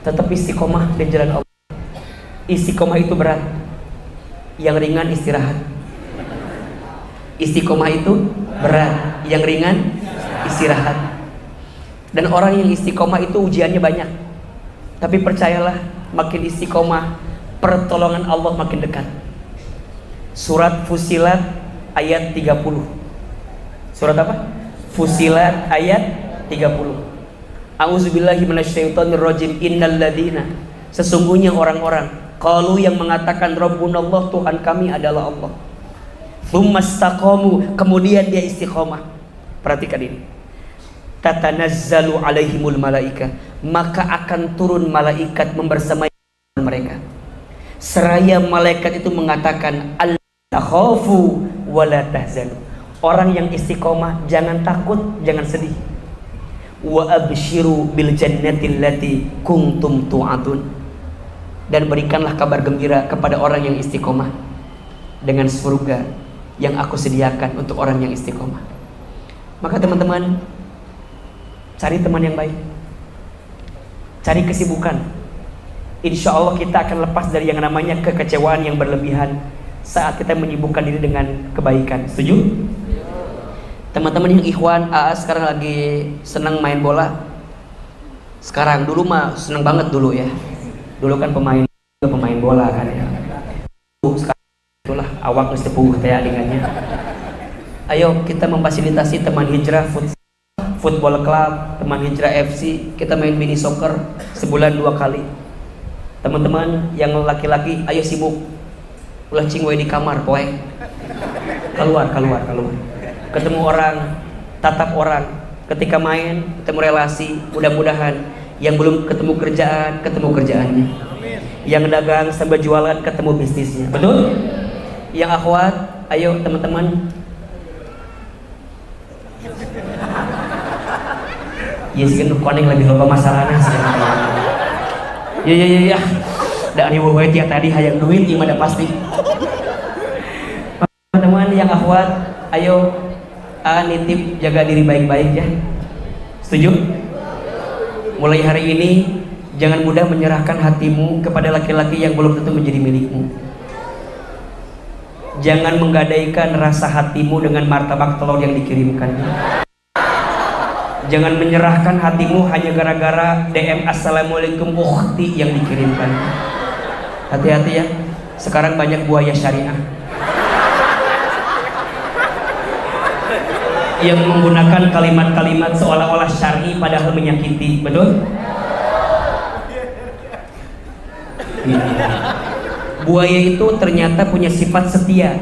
[SPEAKER 1] Tetap istiqomah di jalan Allah. Istiqomah itu berat. Yang ringan istirahat. Istiqomah itu berat. Yang ringan istirahat. Dan orang yang istiqomah itu ujiannya banyak. Tapi percayalah, makin istiqomah, pertolongan Allah makin dekat. Surat Fusilat ayat 30. Surat apa? Fusilat ayat 30. A'udzubillahi minasyaitonirrajim. Innal ladzina, sesungguhnya orang-orang, qalu yang mengatakan Rabbunallah, Tuhan kami adalah Allah. Tsumastaqamu, kemudian dia istiqomah. Perhatikan ini. Tatanazzalu alaihimul malaika, maka akan turun malaikat membersamai mereka. Seraya malaikat itu mengatakan alla takhafu wala tahzanu. Orang yang istiqomah jangan takut, jangan sedih. Wa abshiru bil jannati allati kuntum tu'adun. Dan berikanlah kabar gembira kepada orang yang istiqomah dengan surga yang aku sediakan untuk orang yang istiqomah. Maka teman-teman, cari teman yang baik. Cari kesibukan. Insya Allah kita akan lepas dari yang namanya kekecewaan yang berlebihan. saat kita menyibukkan diri dengan kebaikan. Setuju? Teman-teman yang ikhwan, sekarang lagi senang main bola. Sekarang, dulu mah senang banget dulu ya. Dulu kan pemain bola kan ya. Sekarang itulah awak mesti puguh teh alingannya. Ayo kita memfasilitasi teman hijrah football club, teman hijrah FC, kita main mini soccer sebulan 2 kali. Teman-teman yang laki-laki, ayo sibuk. Ulah cingwe di kamar poe. Keluar. Ketemu orang, tatap orang. Ketika main, ketemu relasi, mudah-mudahan yang belum ketemu kerjaannya. Yang dagang sambil jualan ketemu bisnisnya. Betul? Yang akhwat, ayo teman-teman. Ya sih kan koning lebih loba masalahnya sih. Ya. Da ani wewe tiap tadi hayang duit ieu mah pasti. Teman-teman yang akhwat, ayo nitip jaga diri baik-baik ya. Setuju? Mulai hari ini jangan mudah menyerahkan hatimu kepada laki-laki yang belum tentu menjadi milikmu. Jangan menggadaikan rasa hatimu dengan martabak telur yang dikirimkan. Jangan menyerahkan hatimu hanya gara-gara DM assalamualaikum ukhti yang dikirimkan. Hati-hati ya. Sekarang banyak buaya syariah yang menggunakan kalimat-kalimat seolah-olah syar'i padahal menyakiti. Betul? Buaya itu ternyata punya sifat setia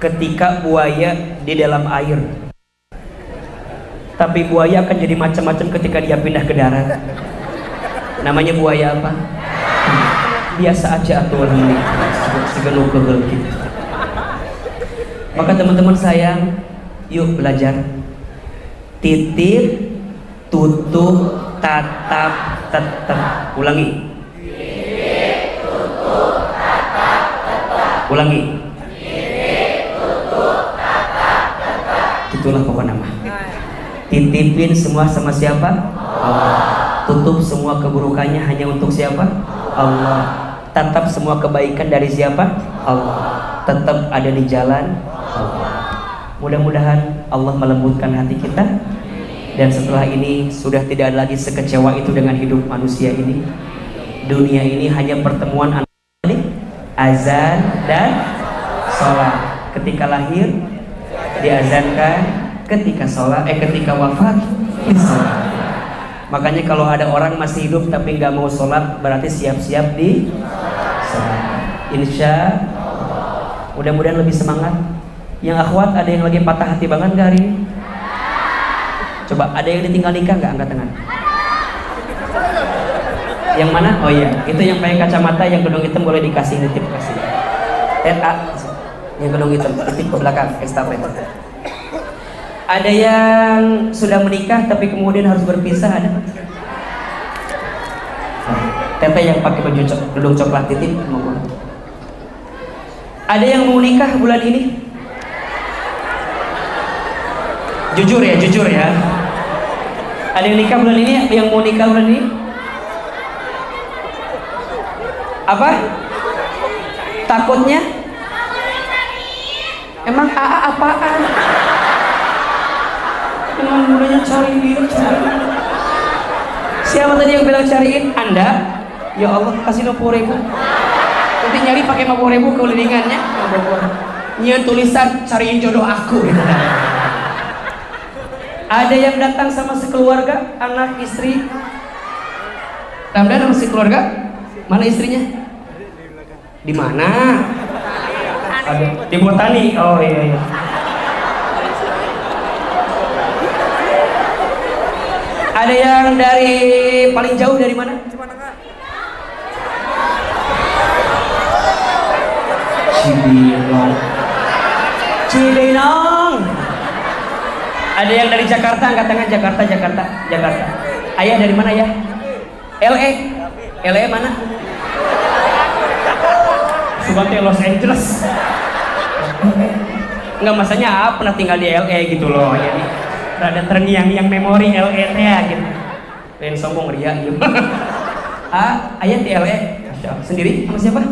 [SPEAKER 1] ketika buaya di dalam air. Tapi buaya akan jadi macam-macam ketika dia pindah ke darat. Namanya buaya apa? Biasa aja atuh segenuh kegel gitu. Maka teman-teman sayang, yuk belajar. Titip, tutup, tatap, tetap. Ulangi. Titip, tutup, tatap, tetap. Ulangi. Titip, tutup, tatap, tetap. Itulah pokok nama. Titipin semua sama siapa? Allah. Tutup semua keburukannya hanya untuk siapa? Allah. Tatap semua kebaikan dari siapa? Allah. Tetap ada di jalan Allah. Mudah-mudahan Allah melembutkan hati kita, dan setelah ini sudah tidak ada lagi sekecewa itu dengan hidup manusia ini. Dunia ini hanya pertemuan antara azan dan sholat. Ketika lahir diazankan, ketika wafat sholat. Makanya kalau ada orang masih hidup tapi nggak mau sholat, berarti siap-siap di sholat. Insya Allah. Mudah-mudahan lebih semangat. Yang akhwat ada yang lagi patah hati banget nggak hari ini? Coba, ada yang ditinggal nikah nggak? Angkat tangan. Yang mana? Oh iya, itu yang pakai kacamata, yang gedung hitam boleh dikasih, nitip kasih. Yang gedung hitam, titip ke belakang, estafet. Ada yang sudah menikah tapi kemudian harus berpisah, ada? Teteh yang pakai baju gedung coklat, titip. Ada yang mau nikah bulan ini? Jujur ya. Ada yang nikah bulan ini? Yang mau nikah bulan ini? Apa? Takutnya? Emang AA apaan? Emang mudanya cariin. Siapa tadi yang bilang cariin? Anda? Ya Allah, kasih 50.000. Nanti nyari pakai 50.000 kelilingannya. Nyian tulisan cariin jodoh aku. Ada yang datang sama sekeluarga, anak, istri. Ramdan sama sekeluarga? Mana istrinya? Di mana? Ada di Botani. Oh iya. Ada yang dari paling jauh dari mana? Cibinong. Ada yang dari Jakarta, angkat tangan. Jakarta. Ayah dari mana ya? LA mana? Subante Los Angeles. Enggak, masanya pernah tinggal di LA gitu loh. Jadi rada terngiang-ngiang memori LA teh gitu. Pengen sombong ria gitu. Ayah di LA. Sendiri sama siapa?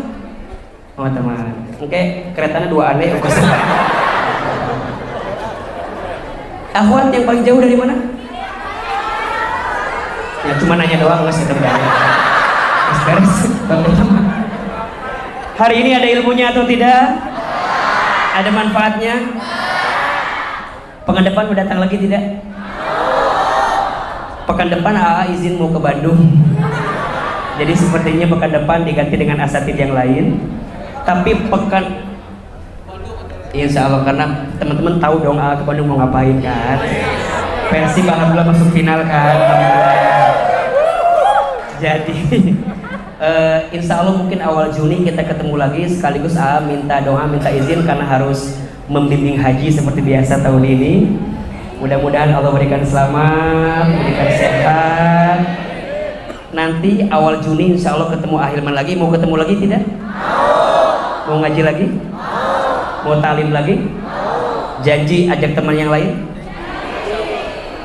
[SPEAKER 1] Oh teman. Oke, keretanya 2 aneh. Akhwat yang paling jauh dari mana? Ya cuma nanya doang, nggak sih teman. Hari ini ada ilmunya atau tidak? Ada manfaatnya? Pekan depan mau datang lagi tidak? Pekan depan AA izin mau ke Bandung. Jadi sepertinya pekan depan diganti dengan asatid yang lain. Tapi pekan insya Allah, karena teman-teman tahu dong AA ke Bandung mau ngapain kan. Persib alhamdulillah masuk final kan. Jadi insya Allah mungkin awal Juni kita ketemu lagi. Sekaligus AA minta doa, minta izin karena harus membimbing haji seperti biasa tahun ini. Mudah-mudahan Allah berikan selamat, berikan sehat. Nanti awal Juni insya Allah ketemu Ahilman lagi. Mau ketemu lagi tidak? Mau ngaji lagi? Mau talim lagi? Janji ajak teman yang lain?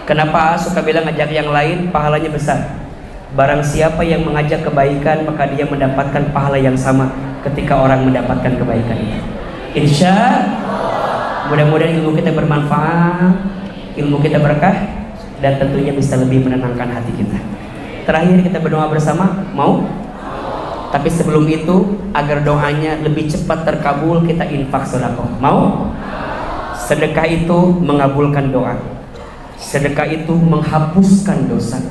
[SPEAKER 1] Kenapa suka bilang ajak yang lain? Pahalanya besar. Barang siapa yang mengajak kebaikan, maka dia mendapatkan pahala yang sama ketika orang mendapatkan kebaikan itu. Insya Allah. Mudah-mudahan ilmu kita bermanfaat, ilmu kita berkah, dan tentunya bisa lebih menenangkan hati kita. Terakhir kita berdoa bersama, mau? Tapi sebelum itu, agar doanya lebih cepat terkabul, kita infak sedekah. Mau? Sedekah itu mengabulkan doa. Sedekah itu menghapuskan dosa.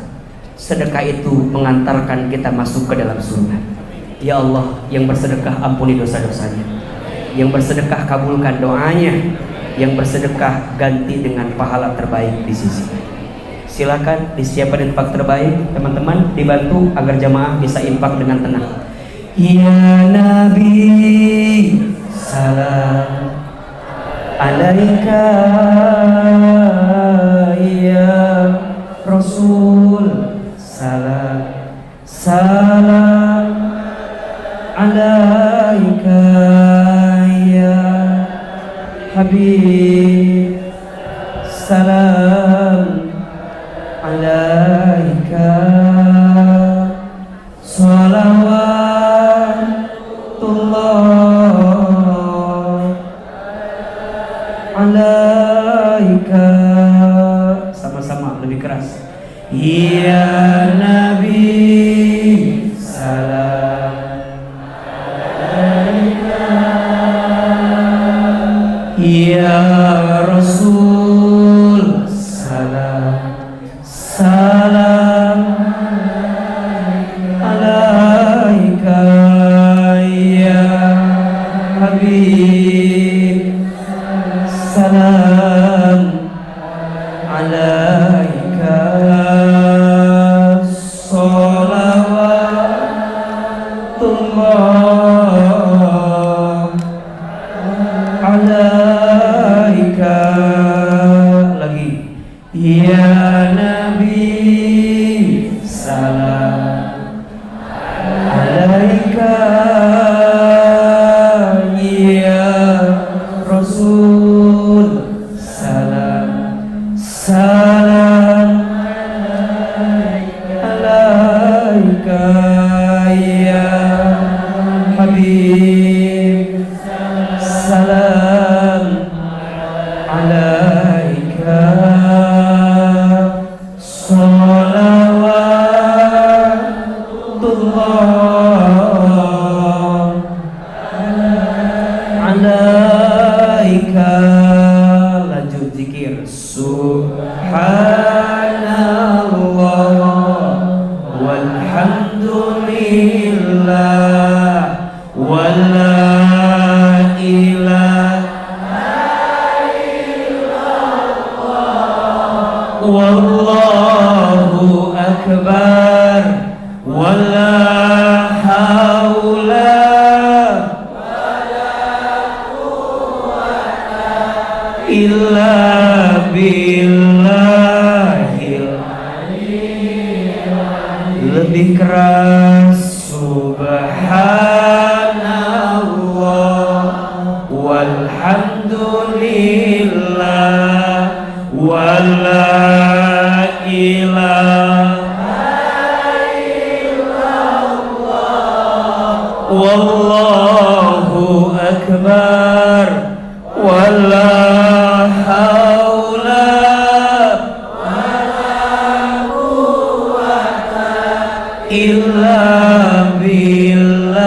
[SPEAKER 1] Sedekah itu mengantarkan kita masuk ke dalam surga. Ya Allah, yang bersedekah ampuni dosa-dosanya. Yang bersedekah kabulkan doanya. Yang bersedekah ganti dengan pahala terbaik di sisi. Silakan disiapkan infak terbaik, teman-teman dibantu agar jamaah bisa infak dengan tenang. Ya Nabi, salam alaika, ya Rasul, salam alaika, ya Habib, salam alaika, salawatullah alaika. Sama-sama lebih keras. Ya Nabi, salam alaika, ya Rasul, salam alaika, ya Habib, salam alaika, salawatullah alaika. Lagi. Ya Nabi, salam alaika, ya Rasul, salam alaika, ya Habib, salam alaika, salawatullah alaika. Lanjut zikir. Subhanallah walhamdulillah wala ilaha illallah wallahu akbar wala haula illa billahil. Lebih keras. Subhanallah walhamdulillah wala ilaha illallah wallahu illa billahil.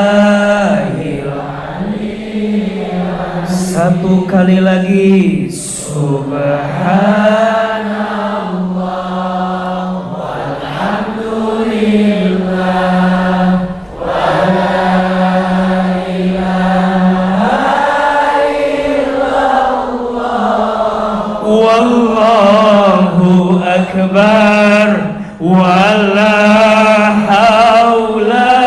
[SPEAKER 1] Satu kali lagi, subhanallah walhamdulillah wala ilaha illallah wallahu akbar wala haula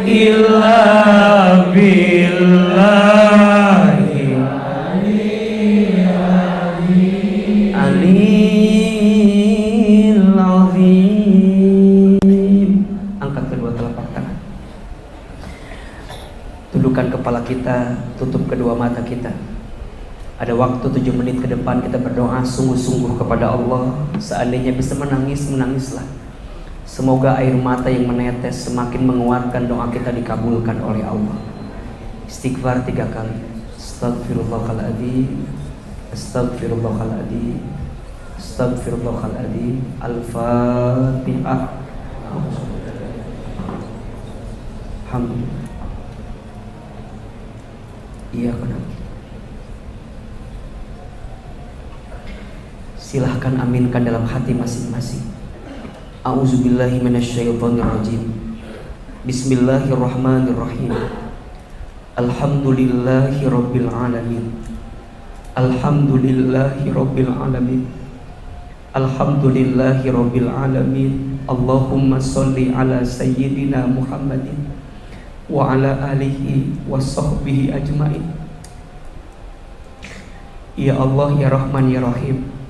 [SPEAKER 1] illa billahi aliyil azim. Angkat kedua telapak tangan, tundukkan kepala kita, tutup kedua mata kita. Ada waktu 7 menit ke depan kita berdoa sungguh-sungguh kepada Allah. Seandainya bisa menangis, menangislah. Semoga air mata yang menetes semakin menguatkan doa kita dikabulkan oleh Allah. Istighfar 3 kali. Astagfirullahaladzim, Astagfirullahaladzim, Astagfirullahaladzim. Al-Fatihah. Alhamdulillah. Iya benar. Silahkan aminkan dalam hati masing-masing. A'udzubillahi minasyaitonirrajim. Bismillahirrahmanirrahim. Alhamdulillahi rabbil alamin. Alhamdulillahi rabbil alamin. Alhamdulillahi rabbil alamin. Allahumma sholli ala sayyidina Muhammadin wa ala alihi wa sahbihi ajmain. Ya Allah, ya Rahman, ya Rahim.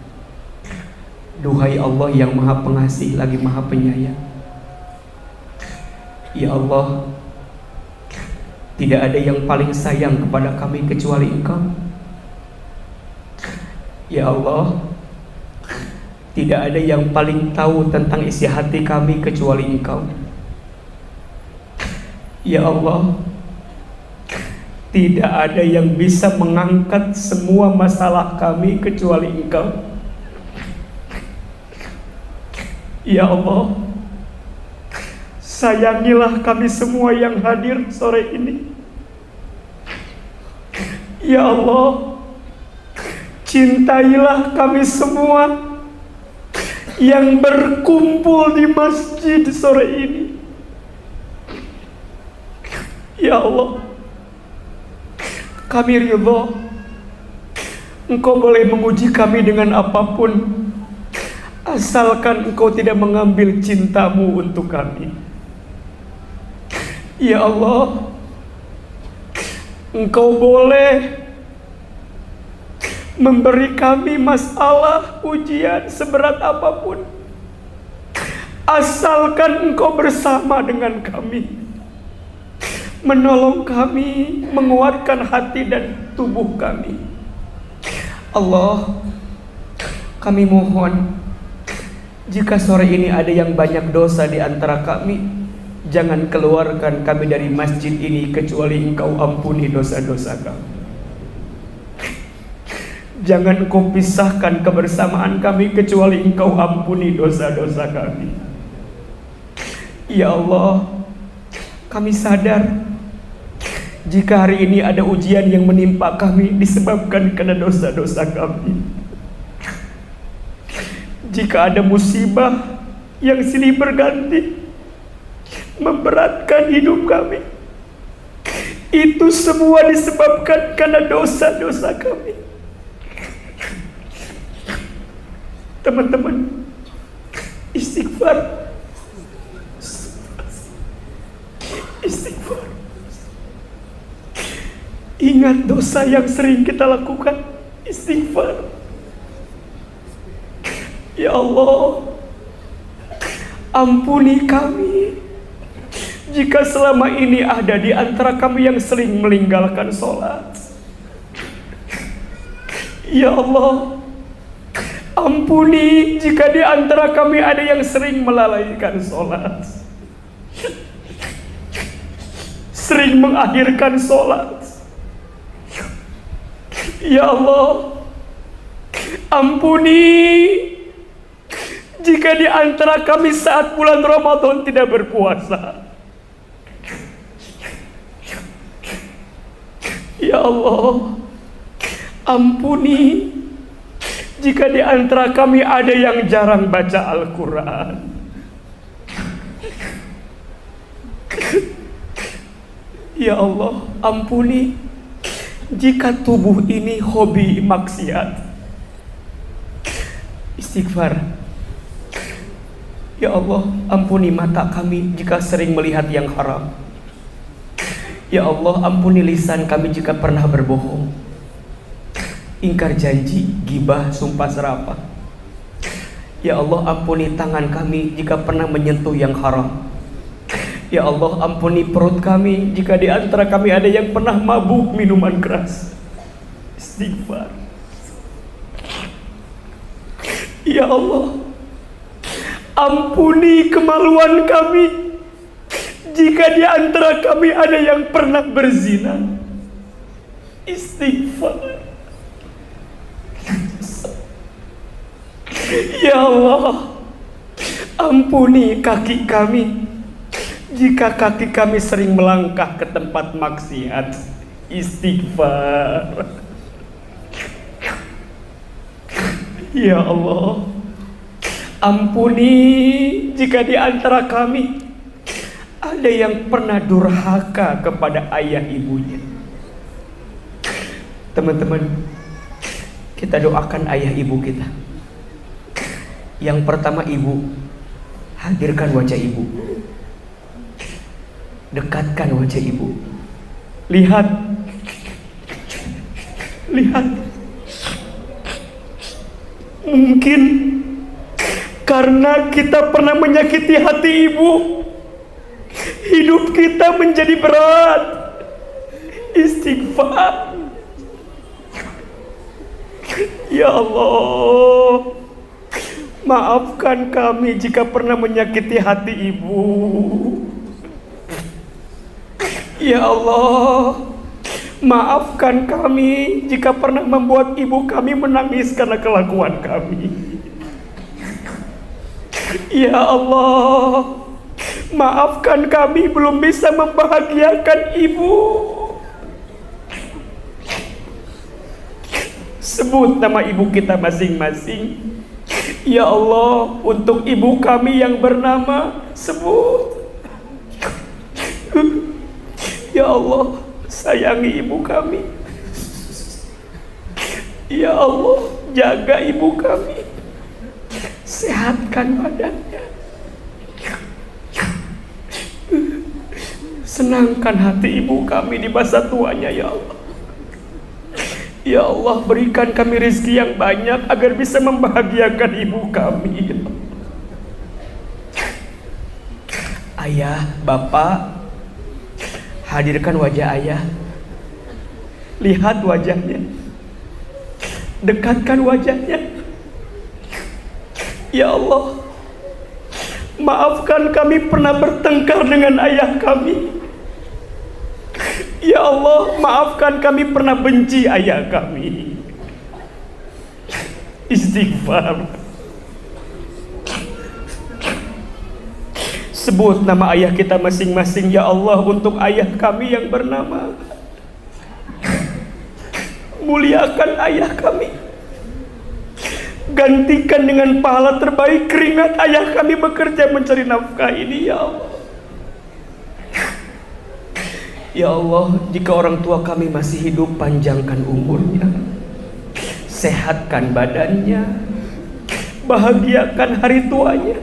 [SPEAKER 1] Duhai Allah yang maha pengasih lagi maha penyayang. Ya Allah, tidak ada yang paling sayang kepada kami kecuali Engkau. Ya Allah, tidak ada yang paling tahu tentang isi hati kami kecuali Engkau. Ya Allah, tidak ada yang bisa mengangkat semua masalah kami kecuali Engkau. Ya Allah, sayangilah kami semua yang hadir sore ini. Ya Allah, cintailah kami semua yang berkumpul di masjid sore ini. Ya Allah, kami ridha. Engkau boleh menguji kami dengan apapun, asalkan Engkau tidak mengambil cintamu untuk kami. Ya Allah, Engkau boleh memberi kami masalah, ujian seberat apapun, asalkan Engkau bersama dengan kami, menolong kami, menguatkan hati dan tubuh kami. Allah, kami mohon, jika sore ini ada yang banyak dosa di antara kami, jangan keluarkan kami dari masjid ini kecuali Engkau ampuni dosa-dosa kami. Jangan Engkau pisahkan kebersamaan kami kecuali Engkau ampuni dosa-dosa kami. Ya Allah, kami sadar jika hari ini ada ujian yang menimpa kami disebabkan karena dosa-dosa kami. Jika ada musibah yang silih berganti memberatkan hidup kami, itu semua disebabkan karena dosa-dosa kami. Teman-teman, istighfar, istighfar. Ingat dosa yang sering kita lakukan, istighfar. Ya Allah, ampuni kami jika selama ini ada di antara kami yang sering meninggalkan sholat. Ya Allah, ampuni jika di antara kami ada yang sering melalaikan sholat, sering mengakhirkan sholat. Ya Allah, ampuni jika di antara kami saat bulan Ramadan tidak berpuasa. Ya Allah, ampuni jika di antara kami ada yang jarang baca Al-Quran. Ya Allah, ampuni jika tubuh ini hobi maksiat. Istighfar. Ya Allah, ampuni mata kami jika sering melihat yang haram. Ya Allah, ampuni lisan kami jika pernah berbohong, ingkar janji, gibah, sumpah serapah. Ya Allah, ampuni tangan kami jika pernah menyentuh yang haram. Ya Allah, ampuni perut kami jika di antara kami ada yang pernah mabuk minuman keras. Istighfar. Ya Allah, ampuni kemaluan kami jika di antara kami ada yang pernah berzina. Istighfar. Ya Allah, ampuni kaki kami jika kaki kami sering melangkah ke tempat maksiat. Istighfar. Ya Allah, ampuni jika di antara kami ada yang pernah durhaka kepada ayah ibunya. Teman-teman, kita doakan ayah ibu kita. Yang pertama, ibu, hadirkan wajah ibu, dekatkan wajah ibu, lihat, mungkin karena kita pernah menyakiti hati ibu, hidup kita menjadi berat. Istighfar. Ya Allah, maafkan kami jika pernah menyakiti hati ibu. Ya Allah, maafkan kami jika pernah membuat ibu kami menangis karena kelakuan kami. Ya Allah, maafkan kami belum bisa membahagiakan ibu. Sebut nama ibu kita masing-masing. Ya Allah, untuk ibu kami yang bernama, sebut. Ya Allah, sayangi ibu kami. Ya Allah, jaga ibu kami, sehatkan badannya, senangkan hati ibu kami di masa tuanya. Ya Allah, ya Allah, berikan kami rezeki yang banyak agar bisa membahagiakan ibu kami. Ayah, bapak, hadirkan wajah ayah, lihat wajahnya, dekatkan wajahnya. Ya Allah, maafkan kami pernah bertengkar dengan ayah kami. Ya Allah, maafkan kami pernah benci ayah kami. Istighfar. Sebut nama ayah kita masing-masing. Ya Allah, untuk ayah kami yang bernama, muliakan ayah kami, gantikan dengan pahala terbaik keringat ayah kami bekerja mencari nafkah ini. Ya Allah, ya Allah, jika orang tua kami masih hidup, panjangkan umurnya, sehatkan badannya, bahagiakan hari tuanya.